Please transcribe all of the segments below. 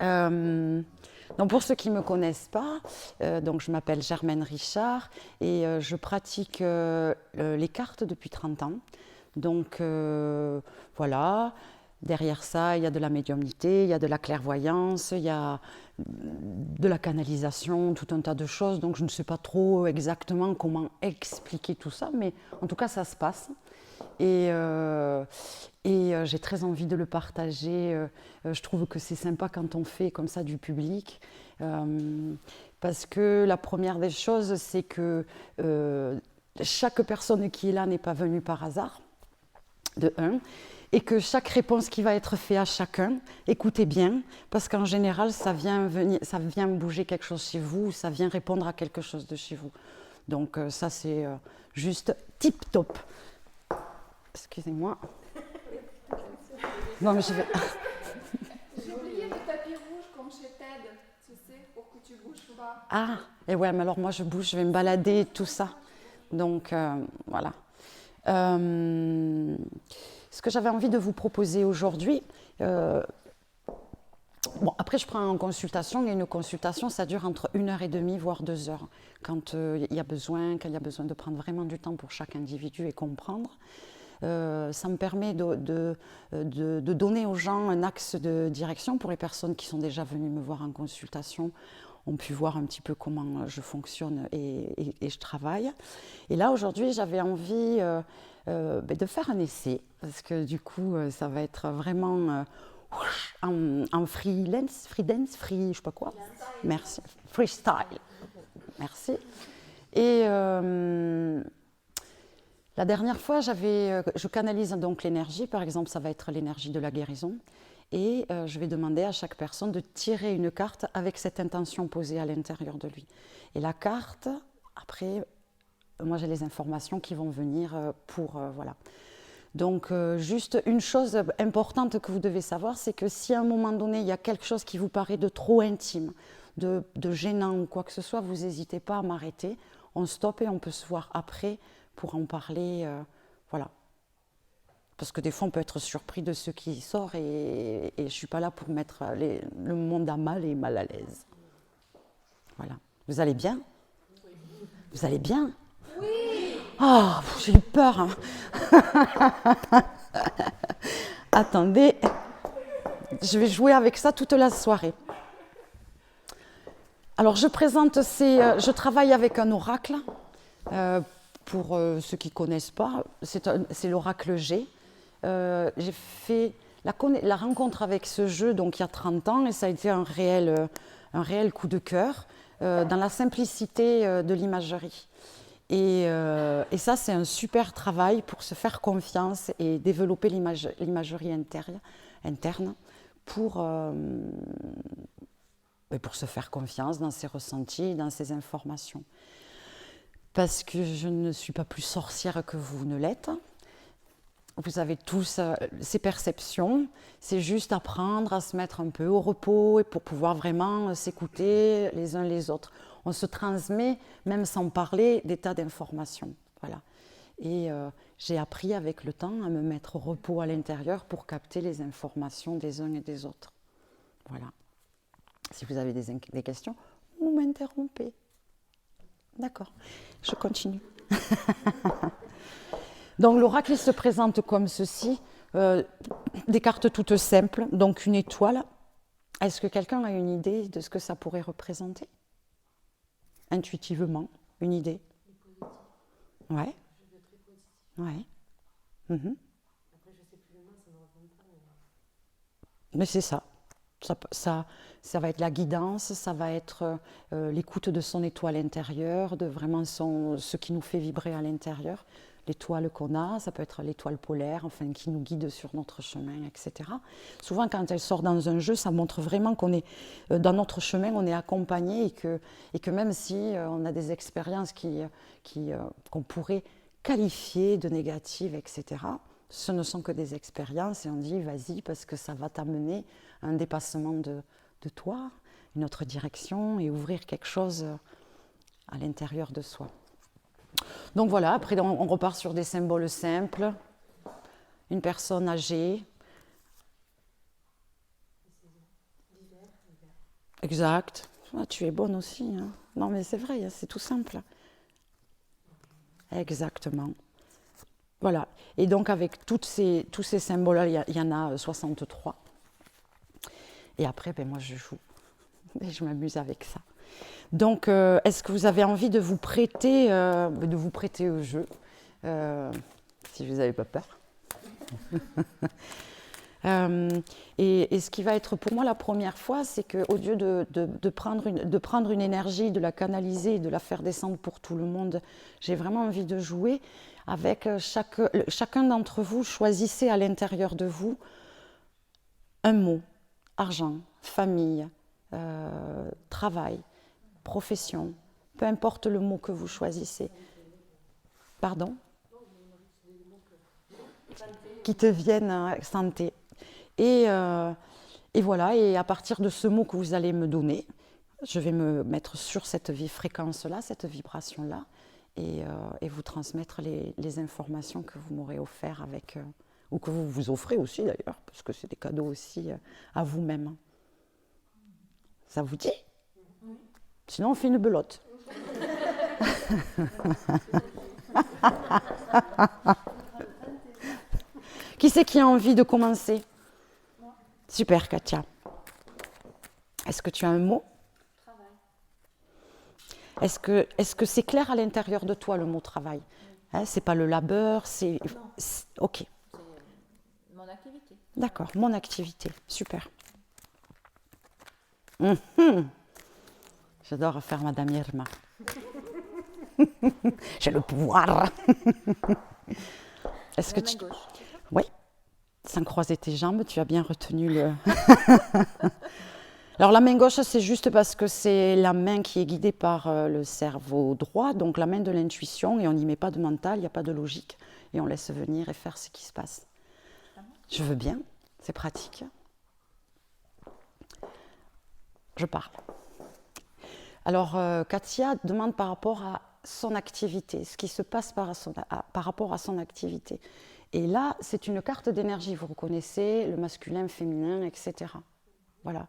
Euh, donc pour ceux qui ne me connaissent pas, donc je m'appelle Germaine Richard et je pratique les cartes depuis 30 ans. Donc voilà, derrière ça, il y a de la médiumnité, il y a de la clairvoyance, il y a de la canalisation, tout un tas de choses. Donc je ne sais pas trop exactement comment expliquer tout ça, mais en tout cas ça se passe. Et, euh, et j'ai très envie de le partager. Je trouve que c'est sympa quand on fait comme ça du public. Parce que la première des choses, c'est que chaque personne qui est là n'est pas venue par hasard, de un. Et que chaque réponse qui va être faite à chacun, écoutez bien, parce qu'en général, ça vient bouger quelque chose chez vous, ça vient répondre à quelque chose de chez vous. Donc ça, c'est juste tip-top. Excusez-moi. Non, mais je vais... J'ai oublié le tapis rouge comme chez Ted, tu sais, pour que tu bouges pas. Ah, et ouais, mais alors moi je bouge, je vais me balader, tout ça. Donc voilà. Ce que j'avais envie de vous proposer aujourd'hui, bon, après je prends en consultation, et une consultation ça dure entre 1 heure et demie, voire 2 heures, quand il y a besoin, de prendre vraiment du temps pour chaque individu et comprendre. Ça me permet de donner aux gens un axe de direction pour les personnes qui sont déjà venues me voir en consultation, ont pu voir un petit peu comment je fonctionne et je travaille. Et là, aujourd'hui, j'avais envie de faire un essai, parce que du coup, ça va être vraiment en freelance, je sais pas quoi. Merci. Freestyle. Merci. Et la dernière fois, je canalise donc l'énergie. Par exemple, ça va être l'énergie de la guérison. Et je vais demander à chaque personne de tirer une carte avec cette intention posée à l'intérieur de lui. Et la carte, après, moi j'ai les informations qui vont venir pour... voilà. Donc juste une chose importante que vous devez savoir, c'est que si à un moment donné, il y a quelque chose qui vous paraît de trop intime, de gênant ou quoi que ce soit, vous n'hésitez pas à m'arrêter. On stoppe et on peut se voir après pour en parler. Voilà. Parce que des fois, on peut être surpris de ce qui sort et je ne suis pas là pour mettre le monde à mal et mal à l'aise. Voilà. Vous allez bien? Vous allez bien? Oui. Oh, j'ai eu peur. Hein. Attendez, je vais jouer avec ça toute la soirée. Alors, je travaille avec un oracle. Pour ceux qui ne connaissent pas, c'est l'oracle G. J'ai fait la rencontre avec ce jeu donc, il y a 30 ans et ça a été un réel coup de cœur dans la simplicité de l'imagerie. Et ça, c'est un super travail pour se faire confiance et développer l'imagerie interne pour se faire confiance dans ses ressentis, dans ses informations. Parce que je ne suis pas plus sorcière que vous ne l'êtes. Vous avez tous ces perceptions. C'est juste apprendre à se mettre un peu au repos et pour pouvoir vraiment s'écouter les uns les autres. On se transmet, même sans parler, des tas d'informations. Voilà. Et j'ai appris avec le temps à me mettre au repos à l'intérieur pour capter les informations des uns et des autres. Voilà. Si vous avez des questions, vous m'interrompez. D'accord, je continue. Donc l'oracle se présente comme ceci, des cartes toutes simples, donc une étoile. Est-ce que quelqu'un a une idée de ce que ça pourrait représenter? Intuitivement, une idée? Ouais. Ouais. Mm-hmm. Mais c'est ça. Ça va être la guidance, ça va être l'écoute de son étoile intérieure, de vraiment ce qui nous fait vibrer à l'intérieur. L'étoile qu'on a, ça peut être l'étoile polaire, enfin qui nous guide sur notre chemin, etc. Souvent, quand elle sort dans un jeu, ça montre vraiment qu'on est dans notre chemin, on est accompagné et que même si on a des expériences qu'on pourrait qualifier de négatives, etc., ce ne sont que des expériences et on dit vas-y parce que ça va t'amener à un dépassement de toi, une autre direction et ouvrir quelque chose à l'intérieur de soi. Donc voilà, après on repart sur des symboles simples, une personne âgée, Exact. Ah, tu es bonne aussi. Hein. Non, mais c'est vrai, c'est tout simple. Exactement. Voilà. Et donc, avec tous ces symboles-là, il y en a 63. Et après, ben, moi, je joue. Et je m'amuse avec ça. Donc, est-ce que vous avez envie de vous prêter au jeu si vous n'avez pas peur. Et ce qui va être pour moi la première fois, c'est qu'au lieu de prendre une énergie, de la canaliser, de la faire descendre pour tout le monde, j'ai vraiment envie de jouer avec chacun d'entre vous. Choisissez à l'intérieur de vous un mot: argent, famille, travail, profession, peu importe le mot que vous choisissez. Pardon? Qui te viennent, santé. Et voilà, et à partir de ce mot que vous allez me donner, je vais me mettre sur cette fréquence-là, cette vibration-là, et vous transmettre les informations que vous m'aurez offertes avec, ou que vous vous offrez aussi d'ailleurs, parce que c'est des cadeaux aussi à vous-même. Ça vous dit? Sinon, on fait une belote. Qui c'est qui a envie de commencer? Moi. Super, Katia. Est-ce que tu as un mot? Travail. Est-ce que c'est clair à l'intérieur de toi, le mot travail? Hein, c'est pas le labeur, c'est... Ok. C'est mon activité. D'accord, mon activité. Super. J'adore faire Madame Irma. J'ai le pouvoir. Est-ce que tu... Gauche. Oui. Sans croiser tes jambes, tu as bien retenu le... Alors la main gauche, c'est juste parce que c'est la main qui est guidée par le cerveau droit, donc la main de l'intuition, et on n'y met pas de mental, il n'y a pas de logique, et on laisse venir et faire ce qui se passe. Je veux bien, c'est pratique. Je parle. Alors Katia demande par rapport à son activité, ce qui se passe par rapport à son activité. Et là, c'est une carte d'énergie, vous reconnaissez le masculin, féminin, etc. Voilà.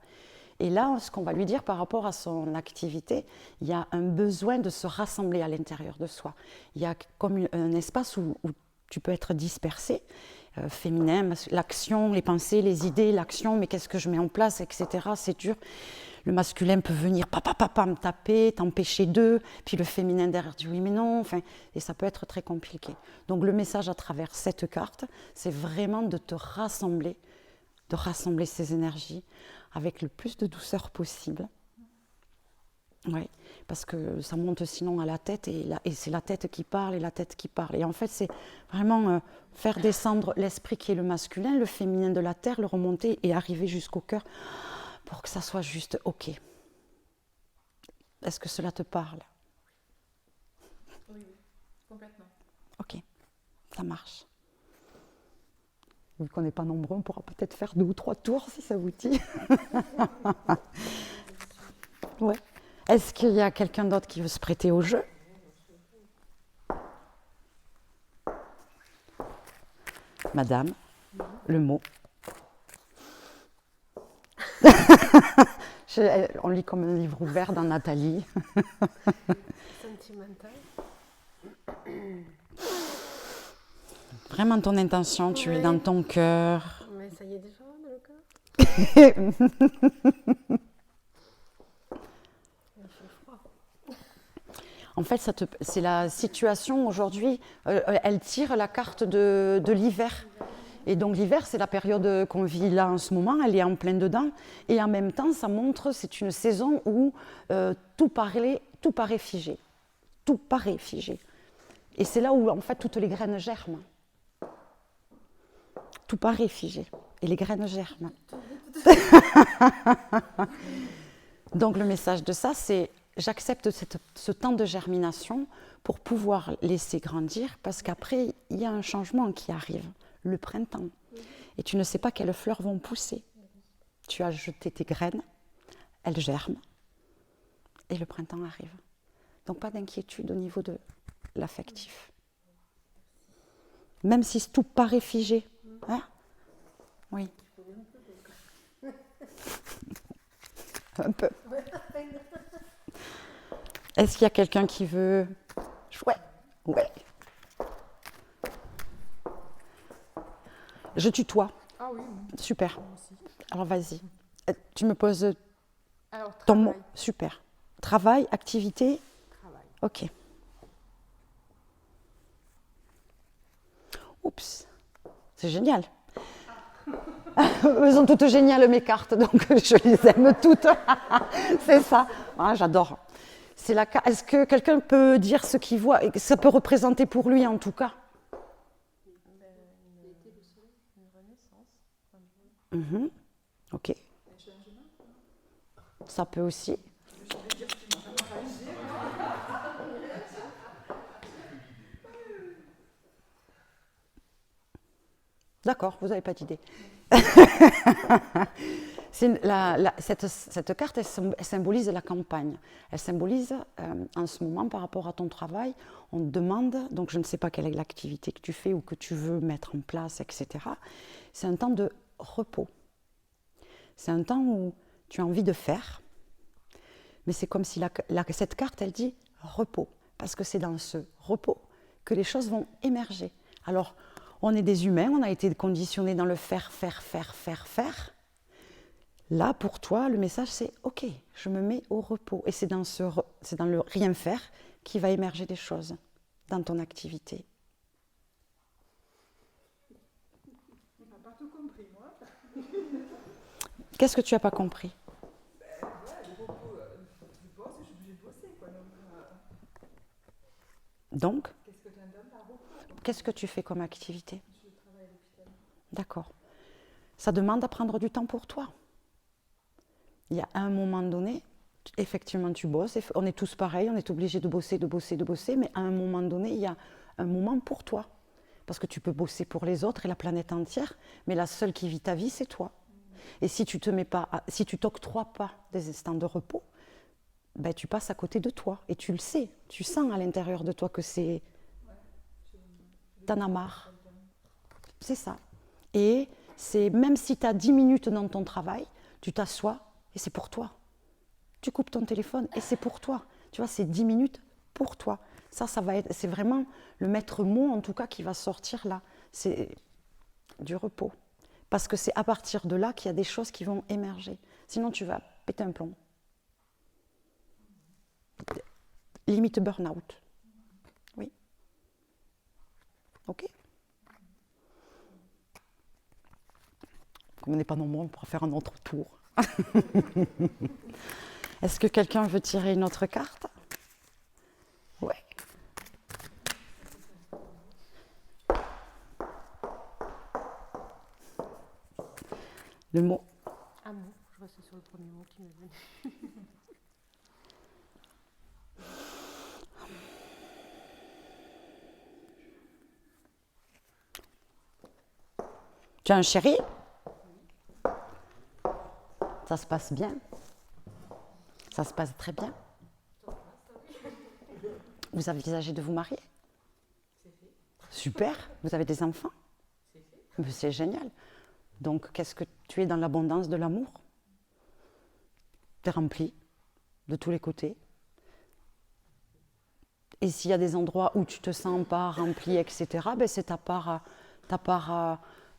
Et là, ce qu'on va lui dire par rapport à son activité, il y a un besoin de se rassembler à l'intérieur de soi. Il y a comme un espace où tu peux être dispersé, féminin, l'action, les pensées, les idées, l'action, mais qu'est-ce que je mets en place, etc. C'est dur. Le masculin peut venir me taper, t'empêcher d'eux, puis le féminin derrière dit oui mais non, enfin, et ça peut être très compliqué. Donc le message à travers cette carte, c'est vraiment de te rassembler, de rassembler ces énergies avec le plus de douceur possible. Oui, parce que ça monte sinon à la tête, et c'est la tête qui parle et la tête qui parle. Et en fait, c'est vraiment faire descendre l'esprit qui est le masculin, le féminin de la terre, le remonter et arriver jusqu'au cœur pour que ça soit juste OK. Est-ce que cela te parle? Oui, complètement. OK, ça marche. Vu qu'on n'est pas nombreux, on pourra peut-être faire 2 ou 3 tours si ça vous dit. Ouais. Est-ce qu'il y a quelqu'un d'autre qui veut se prêter au jeu? Madame, le mot. On lit comme un livre ouvert dans Nathalie. Sentimental. Vraiment ton intention, tu es dans ton cœur. Mais ça y est déjà dans le cœur. Il fait froid. En fait, c'est la situation aujourd'hui, elle tire la carte de l'hiver. Et donc l'hiver, c'est la période qu'on vit là en ce moment, elle est en plein dedans. Et en même temps, ça montre, c'est une saison où tout paraît figé. Tout paraît figé. Et c'est là où en fait toutes les graines germent. Tout paraît figé. Et les graines germent. Donc le message de ça, c'est j'accepte ce temps de germination pour pouvoir laisser grandir, parce qu'après, il y a un changement qui arrive, le printemps. Et tu ne sais pas quelles fleurs vont pousser. Tu as jeté tes graines, elles germent, et le printemps arrive. Donc pas d'inquiétude au niveau de l'affectif. Même si tout paraît figé. Hein? Oui. Un peu. Est-ce qu'il y a quelqu'un qui veut jouer? Ouais. Je tutoie. Ah oui, Super. moi aussi. Alors vas-y. Tu me poses Alors, ton mot. travail. Super. Travail, activité. Travail. Ok. Oups. C'est génial. Elles sont toutes géniales mes cartes, donc je les aime toutes. C'est ça. Ah, j'adore. C'est la carte. Est-ce que quelqu'un peut dire ce qu'il voit et que ça peut représenter pour lui en tout cas? Une renaissance. Mhm. Ok. Ça peut aussi. D'accord, vous n'avez pas d'idée. Cette carte, elle symbolise la campagne. Elle symbolise, en ce moment, par rapport à ton travail, on te demande, donc je ne sais pas quelle est l'activité que tu fais ou que tu veux mettre en place, etc. C'est un temps de repos. C'est un temps où tu as envie de faire, mais c'est comme si cette carte, elle dit repos, parce que c'est dans ce repos que les choses vont émerger. Alors, on est des humains, on a été conditionnés dans le faire. Là, pour toi, le message, c'est « Ok, je me mets au repos ». Et c'est dans le rien faire qui va émerger des choses dans ton activité. On n'a pas tout compris, moi. Qu'est-ce que tu n'as pas compris? Le repos, je bosse, je suis obligée de bosser, quoi. Donc, Qu'est-ce que tu entends par repos? qu'est-ce que tu fais comme activité? Je travaille à l'hôpital. D'accord. Ça demande à prendre du temps pour toi. Il y a un moment donné, effectivement, tu bosses. On est tous pareils, on est obligés de bosser, mais à un moment donné, il y a un moment pour toi. Parce que tu peux bosser pour les autres et la planète entière, mais la seule qui vit ta vie, c'est toi. Et si tu t'octroies pas des instants de repos, ben, tu passes à côté de toi. Et tu le sais, tu sens à l'intérieur de toi que c'est... T'en as marre. C'est ça. Et c'est même si tu as 10 minutes dans ton travail, tu t'assois et c'est pour toi. Tu coupes ton téléphone et c'est pour toi. Tu vois, c'est 10 minutes pour toi. C'est vraiment le maître mot en tout cas qui va sortir là. C'est du repos. Parce que c'est à partir de là qu'il y a des choses qui vont émerger. Sinon, tu vas péter un plomb. Limite burn-out. Oui. Ok. Comme on n'est pas nombreux, on pourra faire un autre tour. Est-ce que quelqu'un veut tirer une autre carte? Ouais. Le mot. Amour. Je reste sur le premier mot qui m'est venu. Tu as un chéri? Ça se passe bien? Ça se passe très bien? Vous envisagez de vous marier? Super. Vous avez des enfants? C'est génial. Donc, qu'est-ce que tu es dans l'abondance de l'amour? Tu es rempli de tous les côtés. Et s'il y a des endroits où tu te sens pas rempli, etc., ben c'est ta part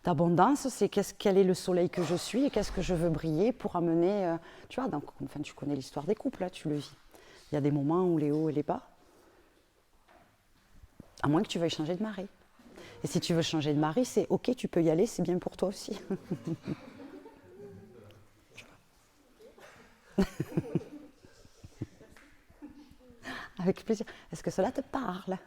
d'abondance, c'est quel est le soleil que je suis et qu'est-ce que je veux briller pour amener... tu vois, donc, enfin, tu connais l'histoire des couples, là, tu le vis. Il y a des moments où les hauts et les bas. À moins que tu veuilles changer de mari. Et si tu veux changer de mari, c'est OK, tu peux y aller, c'est bien pour toi aussi. Avec plaisir. Est-ce que cela te parle?